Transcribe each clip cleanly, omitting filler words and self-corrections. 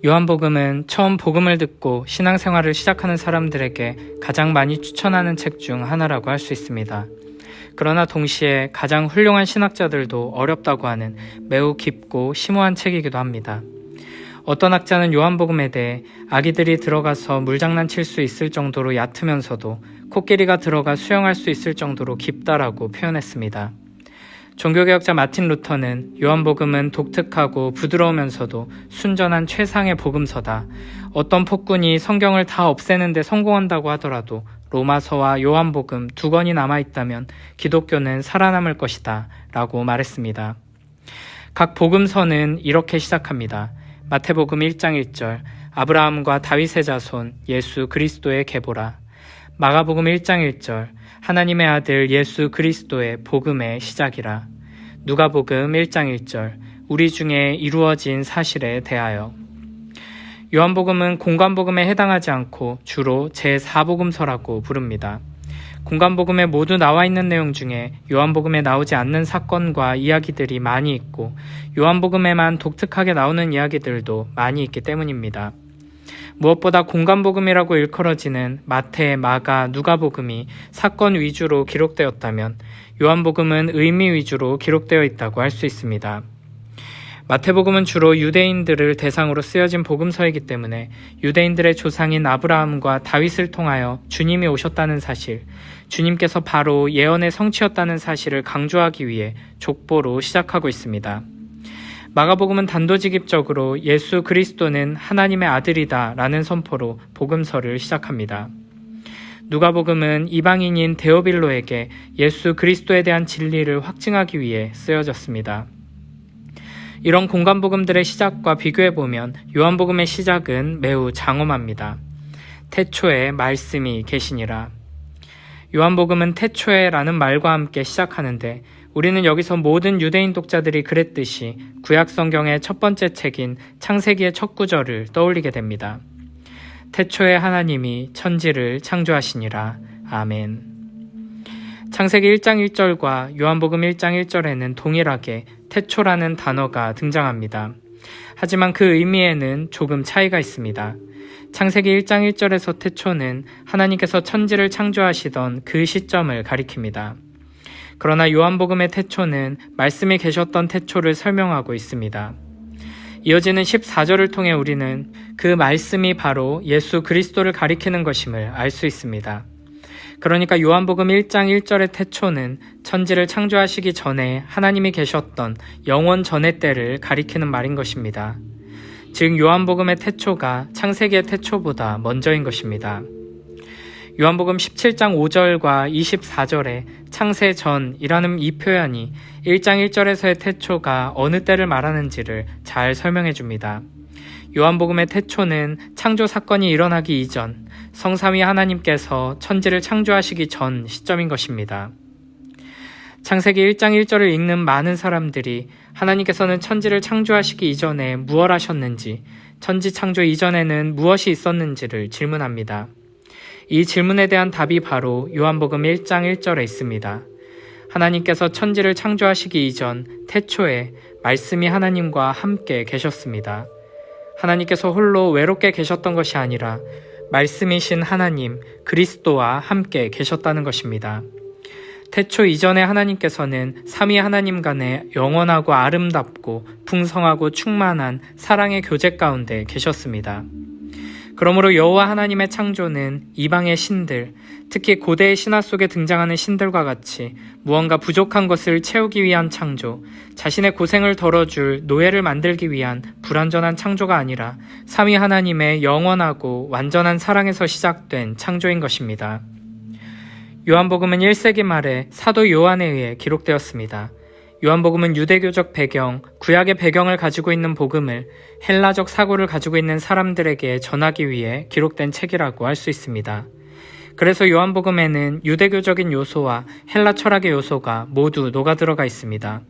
요한복음은 처음 복음을 듣고 신앙생활을 시작하는 사람들에게 가장 많이 추천하는 책 중 하나라고 할 수 있습니다. 그러나 동시에 가장 훌륭한 신학자들도 어렵다고 하는 매우 깊고 심오한 책이기도 합니다. 어떤 학자는 요한복음에 대해 아기들이 들어가서 물장난 칠 수 있을 정도로 얕으면서도 코끼리가 들어가 수영할 수 있을 정도로 깊다라고 표현했습니다. 종교개혁자 마틴 루터는 요한복음은 독특하고 부드러우면서도 순전한 최상의 복음서다. 어떤 폭군이 성경을 다 없애는 데 성공한다고 하더라도 로마서와 요한복음 두 권이 남아있다면 기독교는 살아남을 것이다 라고 말했습니다. 각 복음서는 이렇게 시작합니다. 마태복음 1장 1절 아브라함과 다윗의 자손 예수 그리스도의 계보라. 마가복음 1장 1절 하나님의 아들 예수 그리스도의 복음의 시작이라. 누가복음 1장 1절 우리 중에 이루어진 사실에 대하여. 요한복음은 공관복음에 해당하지 않고 주로 제4복음서라고 부릅니다. 공관복음에 모두 나와 있는 내용 중에 요한복음에 나오지 않는 사건과 이야기들이 많이 있고 요한복음에만 독특하게 나오는 이야기들도 많이 있기 때문입니다. 무엇보다 공관복음이라고 일컬어지는 마태, 마가, 누가복음이 사건 위주로 기록되었다면 요한복음은 의미 위주로 기록되어 있다고 할 수 있습니다. 마태복음은 주로 유대인들을 대상으로 쓰여진 복음서이기 때문에 유대인들의 조상인 아브라함과 다윗을 통하여 주님이 오셨다는 사실, 주님께서 바로 예언의 성취였다는 사실을 강조하기 위해 족보로 시작하고 있습니다. 마가복음은 단도직입적으로 예수 그리스도는 하나님의 아들이다 라는 선포로 복음서를 시작합니다. 누가복음은 이방인인 데오빌로에게 예수 그리스도에 대한 진리를 확증하기 위해 쓰여졌습니다. 이런 공관복음들의 시작과 비교해보면 요한복음의 시작은 매우 장엄합니다. 태초에 말씀이 계시니라. 요한복음은 태초에 라는 말과 함께 시작하는데 우리는 여기서 모든 유대인 독자들이 그랬듯이 구약 성경의 첫 번째 책인 창세기의 첫 구절을 떠올리게 됩니다. 태초에 하나님이 천지를 창조하시니라. 아멘. 창세기 1장 1절과 요한복음 1장 1절에는 동일하게 태초라는 단어가 등장합니다. 하지만 그 의미에는 조금 차이가 있습니다. 창세기 1장 1절에서 태초는 하나님께서 천지를 창조하시던 그 시점을 가리킵니다. 그러나 요한복음의 태초는 말씀이 계셨던 태초를 설명하고 있습니다. 이어지는 14절을 통해 우리는 그 말씀이 바로 예수 그리스도를 가리키는 것임을 알 수 있습니다. 그러니까 요한복음 1장 1절의 태초는 천지를 창조하시기 전에 하나님이 계셨던 영원 전의 때를 가리키는 말인 것입니다. 즉 요한복음의 태초가 창세기의 태초보다 먼저인 것입니다. 요한복음 17장 5절과 24절에 창세 전이라는 이 표현이 1장 1절에서의 태초가 어느 때를 말하는지를 잘 설명해 줍니다. 요한복음의 태초는 창조 사건이 일어나기 이전, 성삼위 하나님께서 천지를 창조하시기 전 시점인 것입니다. 창세기 1장 1절을 읽는 많은 사람들이 하나님께서는 천지를 창조하시기 이전에 무엇 하셨는지, 천지 창조 이전에는 무엇이 있었는지를 질문합니다. 이 질문에 대한 답이 바로 요한복음 1장 1절에 있습니다. 하나님께서 천지를 창조하시기 이전 태초에 말씀이 하나님과 함께 계셨습니다. 하나님께서 홀로 외롭게 계셨던 것이 아니라 말씀이신 하나님 그리스도와 함께 계셨다는 것입니다. 태초 이전에 하나님께서는 삼위 하나님 간에 영원하고 아름답고 풍성하고 충만한 사랑의 교제 가운데 계셨습니다. 그러므로 여호와 하나님의 창조는 이방의 신들, 특히 고대의 신화 속에 등장하는 신들과 같이 무언가 부족한 것을 채우기 위한 창조, 자신의 고생을 덜어줄 노예를 만들기 위한 불완전한 창조가 아니라 삼위 하나님의 영원하고 완전한 사랑에서 시작된 창조인 것입니다. 요한복음은 1세기 말에 사도 요한에 의해 기록되었습니다. 요한복음은 유대교적 배경, 구약의 배경을 가지고 있는 복음을 헬라적 사고를 가지고 있는 사람들에게 전하기 위해 기록된 책이라고 할 수 있습니다. 그래서 요한복음에는 유대교적인 요소와 헬라 철학의 요소가 모두 녹아들어가 있습니다.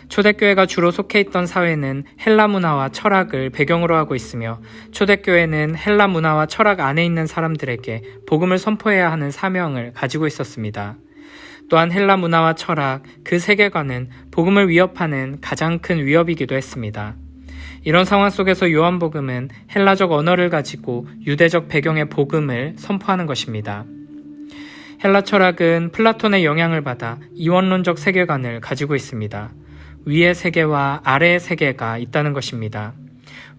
초대교회가 주로 속해 있던 사회는 헬라 문화와 철학을 배경으로 하고 있으며 초대교회는 헬라 문화와 철학 안에 있는 사람들에게 복음을 선포해야 하는 사명을 가지고 있었습니다. 또한 헬라 문화와 철학, 그 세계관은 복음을 위협하는 가장 큰 위협이기도 했습니다. 이런 상황 속에서 요한복음은 헬라적 언어를 가지고 유대적 배경의 복음을 선포하는 것입니다. 헬라 철학은 플라톤의 영향을 받아 이원론적 세계관을 가지고 있습니다. 위의 세계와 아래의 세계가 있다는 것입니다.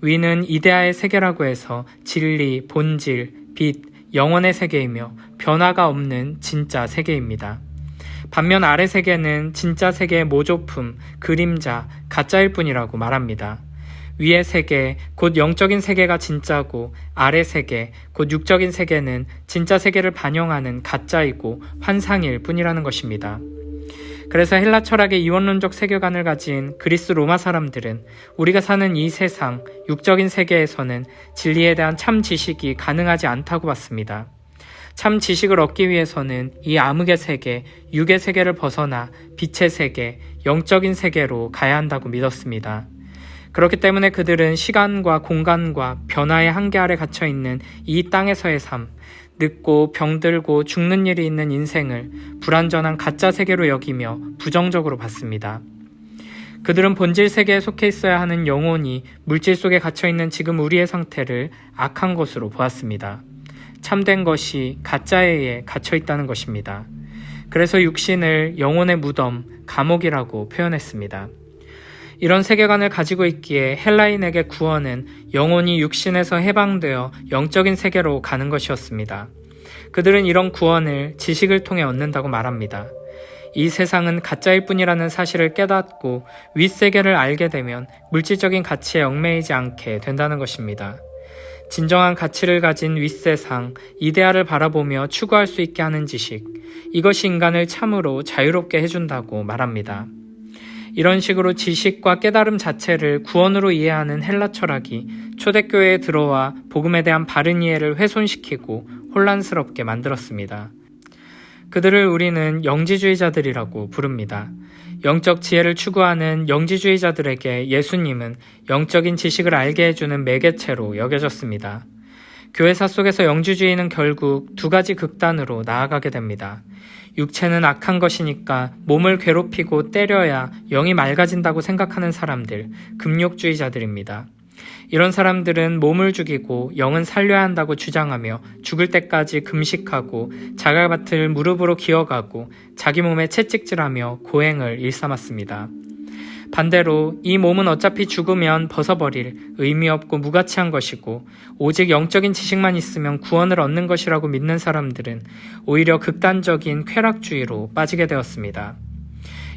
위는 이데아의 세계라고 해서 진리, 본질, 빛, 영혼의 세계이며 변화가 없는 진짜 세계입니다. 반면 아래 세계는 진짜 세계의 모조품, 그림자, 가짜일 뿐이라고 말합니다. 위의 세계, 곧 영적인 세계가 진짜고 아래 세계, 곧 육적인 세계는 진짜 세계를 반영하는 가짜이고 환상일 뿐이라는 것입니다. 그래서 헬라 철학의 이원론적 세계관을 가진 그리스 로마 사람들은 우리가 사는 이 세상, 육적인 세계에서는 진리에 대한 참 지식이 가능하지 않다고 봤습니다. 참 지식을 얻기 위해서는 이 암흑의 세계, 육의 세계를 벗어나 빛의 세계, 영적인 세계로 가야 한다고 믿었습니다. 그렇기 때문에 그들은 시간과 공간과 변화의 한계 아래 갇혀있는 이 땅에서의 삶, 늙고 병들고 죽는 일이 있는 인생을 불완전한 가짜 세계로 여기며 부정적으로 봤습니다. 그들은 본질 세계에 속해 있어야 하는 영혼이 물질 속에 갇혀있는 지금 우리의 상태를 악한 것으로 보았습니다. 참된 것이 가짜에 의해 갇혀있다는 것입니다. 그래서 육신을 영혼의 무덤, 감옥이라고 표현했습니다. 이런 세계관을 가지고 있기에 헬라인에게 구원은 영혼이 육신에서 해방되어 영적인 세계로 가는 것이었습니다. 그들은 이런 구원을 지식을 통해 얻는다고 말합니다. 이 세상은 가짜일 뿐이라는 사실을 깨닫고 윗세계를 알게 되면 물질적인 가치에 얽매이지 않게 된다는 것입니다. 진정한 가치를 가진 윗세상, 이데아를 바라보며 추구할 수 있게 하는 지식, 이것이 인간을 참으로 자유롭게 해준다고 말합니다. 이런 식으로 지식과 깨달음 자체를 구원으로 이해하는 헬라 철학이 초대교회에 들어와 복음에 대한 바른 이해를 훼손시키고 혼란스럽게 만들었습니다. 그들을 우리는 영지주의자들이라고 부릅니다. 영적 지혜를 추구하는 영지주의자들에게 예수님은 영적인 지식을 알게 해주는 매개체로 여겨졌습니다. 교회사 속에서 영지주의는 결국 두 가지 극단으로 나아가게 됩니다. 육체는 악한 것이니까 몸을 괴롭히고 때려야 영이 맑아진다고 생각하는 사람들, 금욕주의자들입니다. 이런 사람들은 몸을 죽이고 영은 살려야 한다고 주장하며 죽을 때까지 금식하고 자갈밭을 무릎으로 기어가고 자기 몸에 채찍질하며 고행을 일삼았습니다. 반대로 이 몸은 어차피 죽으면 벗어버릴 의미 없고 무가치한 것이고 오직 영적인 지식만 있으면 구원을 얻는 것이라고 믿는 사람들은 오히려 극단적인 쾌락주의로 빠지게 되었습니다.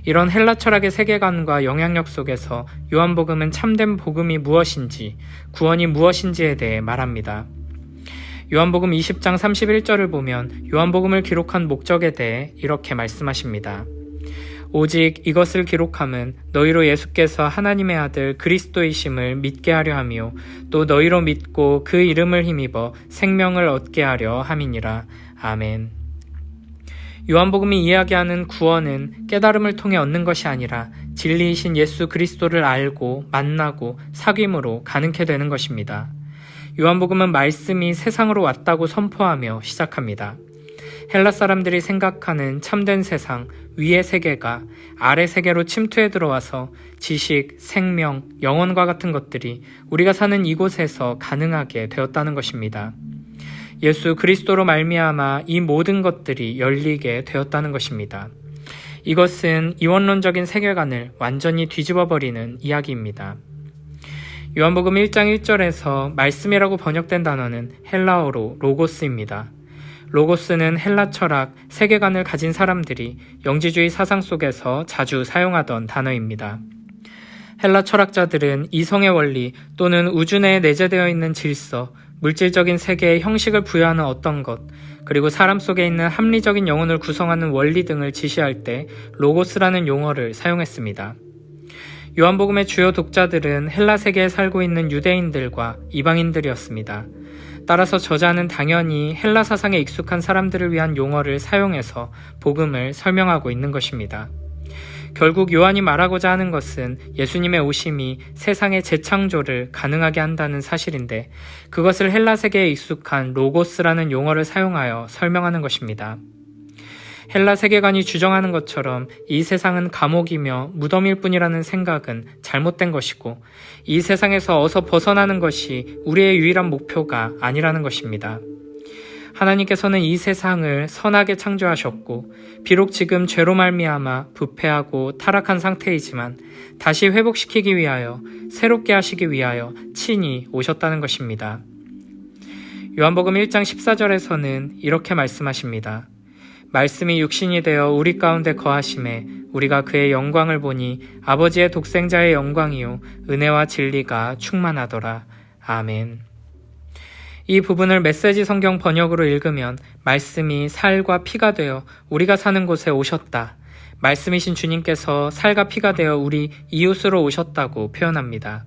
이런 헬라 철학의 세계관과 영향력 속에서 요한복음은 참된 복음이 무엇인지, 구원이 무엇인지에 대해 말합니다. 요한복음 20장 31절을 보면 요한복음을 기록한 목적에 대해 이렇게 말씀하십니다. 오직 이것을 기록함은 너희로 예수께서 하나님의 아들 그리스도이심을 믿게 하려 하며 또 너희로 믿고 그 이름을 힘입어 생명을 얻게 하려 함이니라. 아멘. 요한복음이 이야기하는 구원은 깨달음을 통해 얻는 것이 아니라 진리이신 예수 그리스도를 알고 만나고 사귐으로 가능케 되는 것입니다. 요한복음은 말씀이 세상으로 왔다고 선포하며 시작합니다. 헬라 사람들이 생각하는 참된 세상, 위의 세계가 아래 세계로 침투해 들어와서 지식, 생명, 영혼과 같은 것들이 우리가 사는 이곳에서 가능하게 되었다는 것입니다. 예수 그리스도로 말미암아 이 모든 것들이 열리게 되었다는 것입니다. 이것은 이원론적인 세계관을 완전히 뒤집어버리는 이야기입니다. 요한복음 1장 1절에서 말씀이라고 번역된 단어는 헬라어로 로고스입니다. 로고스는 헬라 철학, 세계관을 가진 사람들이 영지주의 사상 속에서 자주 사용하던 단어입니다. 헬라 철학자들은 이성의 원리 또는 우주 내에 내재되어 있는 질서, 물질적인 세계에 형식을 부여하는 어떤 것, 그리고 사람 속에 있는 합리적인 영혼을 구성하는 원리 등을 지시할 때 로고스라는 용어를 사용했습니다. 요한복음의 주요 독자들은 헬라 세계에 살고 있는 유대인들과 이방인들이었습니다. 따라서 저자는 당연히 헬라 사상에 익숙한 사람들을 위한 용어를 사용해서 복음을 설명하고 있는 것입니다. 결국 요한이 말하고자 하는 것은 예수님의 오심이 세상의 재창조를 가능하게 한다는 사실인데 그것을 헬라 세계에 익숙한 로고스라는 용어를 사용하여 설명하는 것입니다. 헬라 세계관이 주장하는 것처럼 이 세상은 감옥이며 무덤일 뿐이라는 생각은 잘못된 것이고 이 세상에서 어서 벗어나는 것이 우리의 유일한 목표가 아니라는 것입니다. 하나님께서는 이 세상을 선하게 창조하셨고 비록 지금 죄로 말미암아 부패하고 타락한 상태이지만 다시 회복시키기 위하여 새롭게 하시기 위하여 친히 오셨다는 것입니다. 요한복음 1장 14절에서는 이렇게 말씀하십니다. 말씀이 육신이 되어 우리 가운데 거하심에 우리가 그의 영광을 보니 아버지의 독생자의 영광이요 은혜와 진리가 충만하더라. 아멘. 이 부분을 메시지 성경 번역으로 읽으면 말씀이 살과 피가 되어 우리가 사는 곳에 오셨다. 말씀이신 주님께서 살과 피가 되어 우리 이웃으로 오셨다고 표현합니다.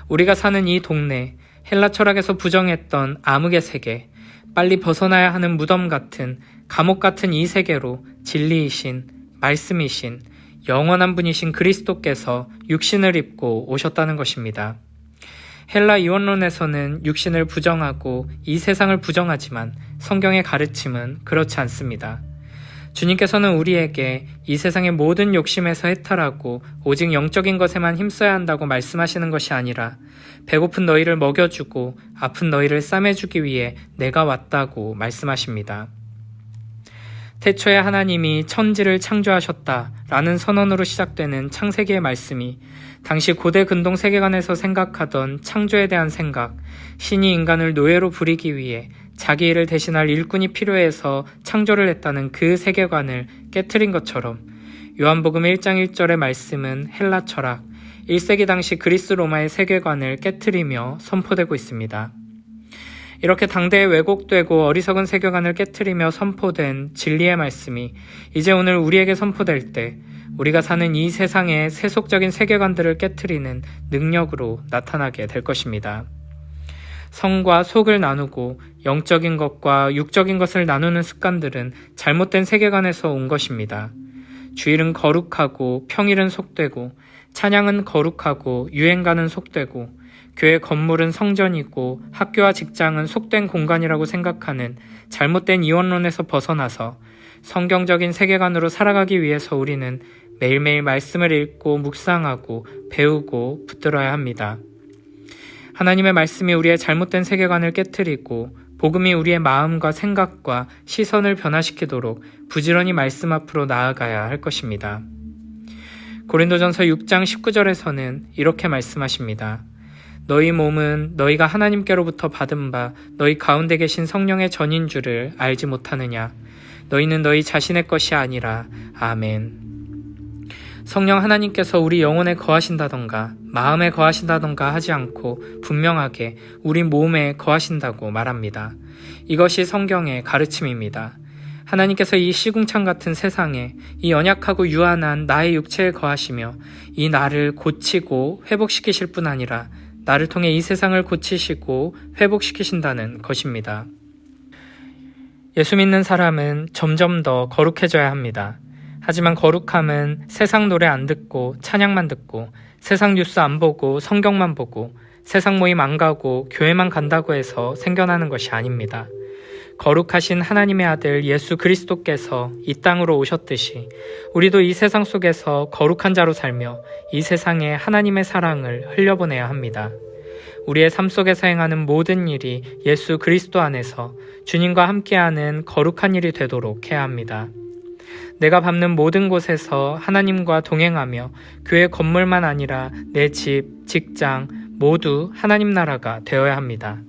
우리가 사는 이 동네, 헬라 철학에서 부정했던 암흑의 세계, 빨리 벗어나야 하는 무덤 같은 감옥 같은 이 세계로 진리이신, 말씀이신, 영원한 분이신 그리스도께서 육신을 입고 오셨다는 것입니다. 헬라 이원론에서는 육신을 부정하고 이 세상을 부정하지만 성경의 가르침은 그렇지 않습니다. 주님께서는 우리에게 이 세상의 모든 욕심에서 해탈하고 오직 영적인 것에만 힘써야 한다고 말씀하시는 것이 아니라 배고픈 너희를 먹여주고 아픈 너희를 싸매주기 위해 내가 왔다고 말씀하십니다. 태초에 하나님이 천지를 창조하셨다라는 선언으로 시작되는 창세기의 말씀이 당시 고대 근동 세계관에서 생각하던 창조에 대한 생각, 신이 인간을 노예로 부리기 위해 자기 일을 대신할 일꾼이 필요해서 창조를 했다는 그 세계관을 깨트린 것처럼 요한복음 1장 1절의 말씀은 헬라 철학, 1세기 당시 그리스 로마의 세계관을 깨트리며 선포되고 있습니다. 이렇게 당대에 왜곡되고 어리석은 세계관을 깨트리며 선포된 진리의 말씀이 이제 오늘 우리에게 선포될 때 우리가 사는 이 세상의 세속적인 세계관들을 깨트리는 능력으로 나타나게 될 것입니다. 성과 속을 나누고 영적인 것과 육적인 것을 나누는 습관들은 잘못된 세계관에서 온 것입니다. 주일은 거룩하고 평일은 속되고 찬양은 거룩하고 유행가는 속되고 교회 건물은 성전이고 학교와 직장은 속된 공간이라고 생각하는 잘못된 이원론에서 벗어나서 성경적인 세계관으로 살아가기 위해서 우리는 매일매일 말씀을 읽고 묵상하고 배우고 붙들어야 합니다. 하나님의 말씀이 우리의 잘못된 세계관을 깨트리고 복음이 우리의 마음과 생각과 시선을 변화시키도록 부지런히 말씀 앞으로 나아가야 할 것입니다. 고린도전서 6장 19절에서는 이렇게 말씀하십니다. 너희 몸은 너희가 하나님께로부터 받은 바 너희 가운데 계신 성령의 전인 줄을 알지 못하느냐. 너희는 너희 자신의 것이 아니라. 아멘. 성령 하나님께서 우리 영혼에 거하신다던가 마음에 거하신다던가 하지 않고 분명하게 우리 몸에 거하신다고 말합니다. 이것이 성경의 가르침입니다. 하나님께서 이 시궁창 같은 세상에 이 연약하고 유한한 나의 육체에 거하시며 이 나를 고치고 회복시키실 뿐 아니라 나를 통해 이 세상을 고치시고 회복시키신다는 것입니다. 예수 믿는 사람은 점점 더 거룩해져야 합니다. 하지만 거룩함은 세상 노래 안 듣고 찬양만 듣고 세상 뉴스 안 보고 성경만 보고 세상 모임 안 가고 교회만 간다고 해서 생겨나는 것이 아닙니다. 거룩하신 하나님의 아들 예수 그리스도께서 이 땅으로 오셨듯이 우리도 이 세상 속에서 거룩한 자로 살며 이 세상에 하나님의 사랑을 흘려보내야 합니다. 우리의 삶 속에서 행하는 모든 일이 예수 그리스도 안에서 주님과 함께하는 거룩한 일이 되도록 해야 합니다. 내가 밟는 모든 곳에서 하나님과 동행하며 교회 건물만 아니라 내 집, 직장 모두 하나님 나라가 되어야 합니다.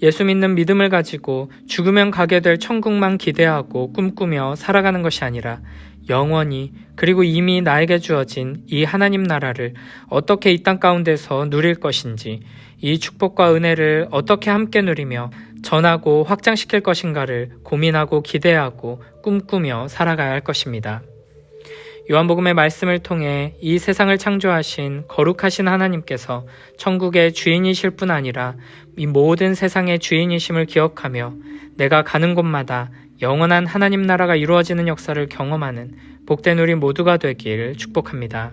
예수 믿는 믿음을 가지고 죽으면 가게 될 천국만 기대하고 꿈꾸며 살아가는 것이 아니라 영원히 그리고 이미 나에게 주어진 이 하나님 나라를 어떻게 이 땅 가운데서 누릴 것인지 이 축복과 은혜를 어떻게 함께 누리며 전하고 확장시킬 것인가를 고민하고 기대하고 꿈꾸며 살아가야 할 것입니다. 요한복음의 말씀을 통해 이 세상을 창조하신 거룩하신 하나님께서 천국의 주인이실 뿐 아니라 이 모든 세상의 주인이심을 기억하며 내가 가는 곳마다 영원한 하나님 나라가 이루어지는 역사를 경험하는 복된 우리 모두가 되길 축복합니다.